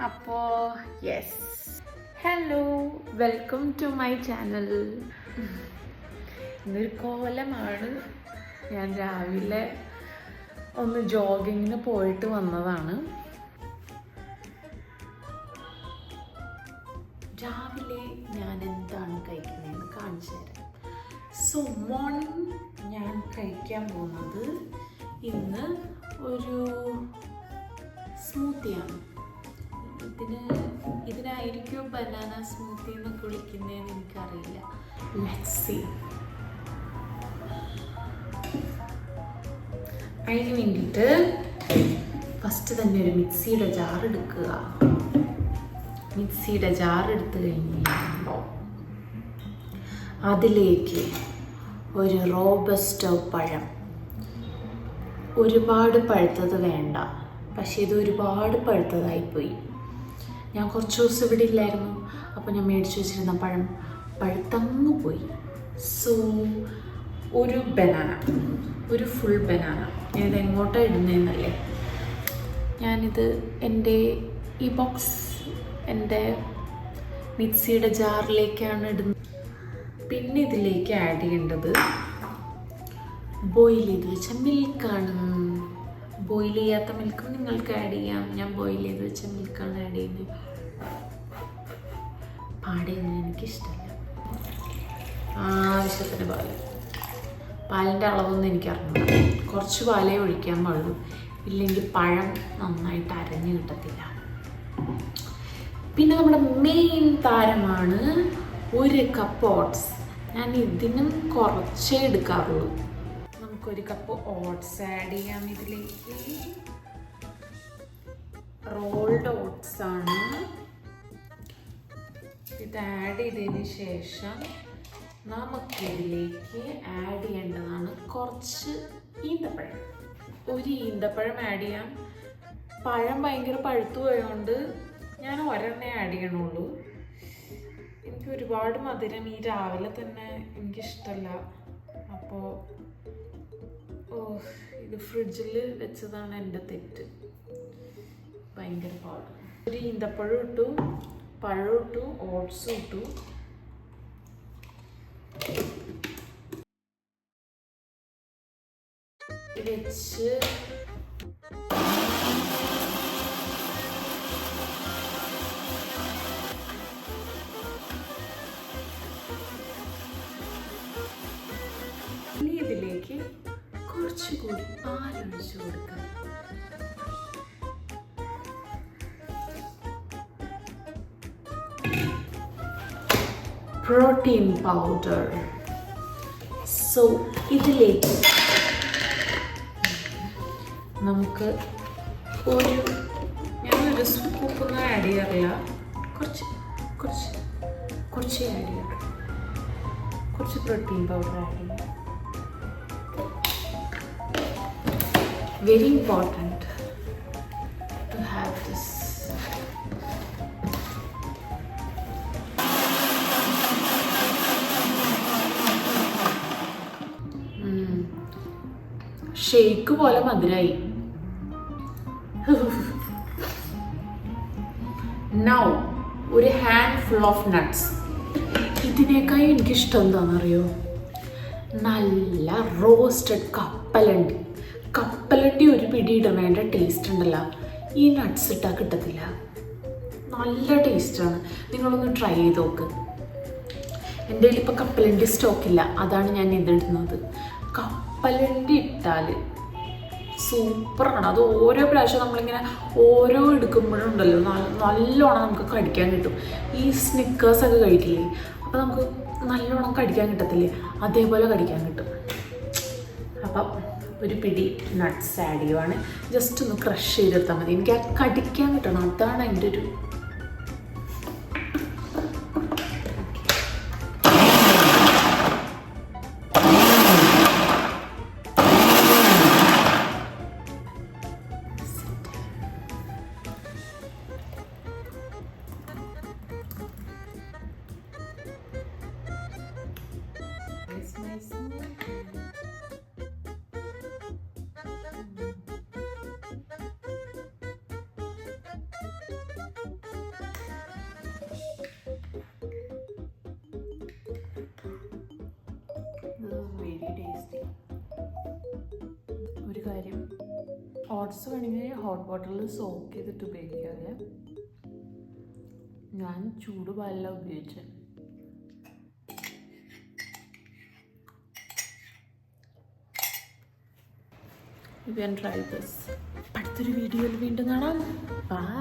അപ്പോൾ yes, hello, welcome to my channel. ഇന്നൊരു കോലമാണ്. ഞാൻ രാവിലെ ഒന്ന് ജോഗിങ്ങിന് പോയിട്ട് വന്നതാണ്. രാവിലെ ഞാൻ എന്താണ് കഴിക്കുന്നതെന്ന് കാണിച്ചു തരാം. സോ മോർണിംഗ് ഞാൻ കഴിക്കാൻ പോകുന്നത് ഇന്ന് ഒരു സ്മൂത്തിയാണ്. ഇതിനായിരിക്കും ബനാന സ്മൂത്തി എന്നൊക്കെ വിളിക്കുന്നതെന്ന് എനിക്കറിയില്ല. Let's see. അതിന് വേണ്ടിയിട്ട് ഫസ്റ്റ് തന്നെ ഒരു മിക്സിയുടെ ജാർ എടുക്കുക. മിക്സിയുടെ ജാർ എടുത്തു കഴിഞ്ഞപ്പോൾ അതിലേക്ക് ഒരു റോബസ്റ്റോ പഴം, ഒരുപാട് പഴുത്തത് വേണ്ട, പക്ഷേ ഇത് ഒരുപാട് പഴുത്തതായിപ്പോയി. ഞാൻ കുറച്ച് ദിവസം ഇവിടെ ഇല്ലായിരുന്നു, അപ്പോൾ ഞാൻ മേടിച്ചു വെച്ചിരുന്ന പഴം പഴുത്തങ്ങ് പോയി. സോ ഒരു ബനാന, ഒരു ഫുൾ ബനാന. ഞാനിത് എങ്ങോട്ടാണ് ഇടുന്നതെന്നല്ലേ, ഞാനിത് എൻ്റെ ഈ ബോക്സ് എൻ്റെ മിക്സിയുടെ ജാറിലേക്കാണ് ഇടുന്നത്. പിന്നെ ഇതിലേക്ക് ആഡ് ചെയ്യേണ്ടത് ബോയിൽ ചെയ്ത് വെച്ച മിൽക്കാണ്. ബോയിൽ ചെയ്യാത്ത മിൽക്കും നിങ്ങൾക്ക് ആഡ് ചെയ്യാം. ഞാൻ ബോയിൽ ചെയ്ത് വെച്ച മിൽക്കാണ് ആഡ് ചെയ്യുന്നത്. പാടയൊന്നും എനിക്കിഷ്ടമല്ല. ആവശ്യത്തിന് പാല്. പാലിൻ്റെ അളവൊന്നും എനിക്കറിയില്ല. കുറച്ച് പാലേ ഒഴിക്കാൻ പാടുള്ളൂ, ഇല്ലെങ്കിൽ പഴം നന്നായിട്ട് അരഞ്ഞു കിട്ടത്തില്ല. പിന്നെ നമ്മുടെ മെയിൻ താരമാണ് 1 കപ്പ് ഓട്സ്. ഞാൻ ഇതിനും കുറച്ചേ എടുക്കാറുള്ളൂ. നമുക്കൊരു കപ്പ് ഓട്സ് ആഡ് ചെയ്യാം ഇതിലേക്ക്. റോൾഡ് ഓട്സ് ആണ്. ഇത് ആഡ് ചെയ്തതിന് ശേഷം നമുക്കിതിലേക്ക് ആഡ് ചെയ്യേണ്ടതാണ് കുറച്ച് ഈന്തപ്പഴം. ഒരു ഈന്തപ്പഴം ആഡ് ചെയ്യാം. പഴം ഭയങ്കര പഴുത്തു പോയതുകൊണ്ട് ഞാൻ ഒരെണ്ണേ ആഡ് ചെയ്യണുള്ളൂ. എനിക്ക് ഒരുപാട് മധുരം ഈ രാവിലെ തന്നെ എനിക്കിഷ്ടമല്ല. അപ്പോൾ ഇത് ഫ്രിഡ്ജിൽ വെച്ചതാണ് എൻ്റെ തെറ്റ്. ഭയങ്കര പാട്. ഒരു ഈന്തപ്പഴം ഇട്ടു, പഴം ഇട്ടു, ഓട്സും ഇട്ടു. വെച്ച് ഇനി ഇതിലേക്ക് കുറച്ചുകൂടി പാലൊഴിച്ചു കൊടുക്കാം. Protein powder. സോ ഇതിലേക്ക് നമുക്ക് ഞാനൊരു സ്പൂപ്പൊന്നും ആഡ് ചെയ്യാറില്ല, കുറച്ച് ആഡ് ചെയ്യാം. കുറച്ച് പ്രോട്ടീൻ പൗഡർ ആഡ് ചെയ്യാം. Very important to have this. Shake പോലെ മധുരമായി. നൗ ഒരു ഹാൻഡ് ഫുൾ ഓഫ് നട്ട്സ്. ഇതിനേക്കായി എനിക്കിഷ്ടം എന്താണെന്നറിയോ? നല്ല റോസ്റ്റഡ് കപ്പലണ്ടി. കപ്പലണ്ടി ഒരു പിടി ഇടണേൻ്റെ ടേസ്റ്റ് ഉണ്ടല്ലോ, ഈ നട്ട്സ് ഇട്ടാൽ കിട്ടത്തില്ല. നല്ല ടേസ്റ്റാണ്. നിങ്ങളൊന്ന് ട്രൈ ചെയ്ത് നോക്ക്. എൻ്റെ കയ്യിൽ ഇപ്പോൾ കപ്പലണ്ടി സ്റ്റോക്കില്ല, അതാണ് ഞാൻ ഇതിടുന്നത്. കപ്പലണ്ടി ഇട്ടാൽ സൂപ്പറാണ്. അത് ഓരോ പ്രാവശ്യം നമ്മളിങ്ങനെ ഓരോ എടുക്കുമ്പോഴും ഉണ്ടല്ലോ നല്ലോണം നമുക്ക് കടിക്കാൻ കിട്ടും. ഈ സ്നിക്കേഴ്സൊക്കെ കഴിക്കില്ലേ, അപ്പോൾ നമുക്ക് നല്ലോണം കടിക്കാൻ കിട്ടത്തില്ലേ, അതേപോലെ കടിക്കാൻ കിട്ടും. അപ്പം ഒരു പിടി നട്ട്സ് ആഡ് ചെയ്യുവാണ്. ജസ്റ്റ് ഒന്ന് ക്രഷ് ചെയ്തെടുത്താൽ മതി. എനിക്ക് ആ കടിക്കാൻ കിട്ടണം, അതാണ് എൻ്റെ ഒരു ഓട്സ് വേണമെങ്കിൽ ഹോട്ട് വാട്ടറിൽ സോക്ക് ചെയ്തിട്ട് ഉപയോഗിക്കാതെ, ഞാൻ ചൂട് പാലിലാണ് ഉപയോഗിച്ചത്. You can try this. അടുത്തൊരു വീഡിയോയിൽ വീണ്ടും കാണാം. ബൈ.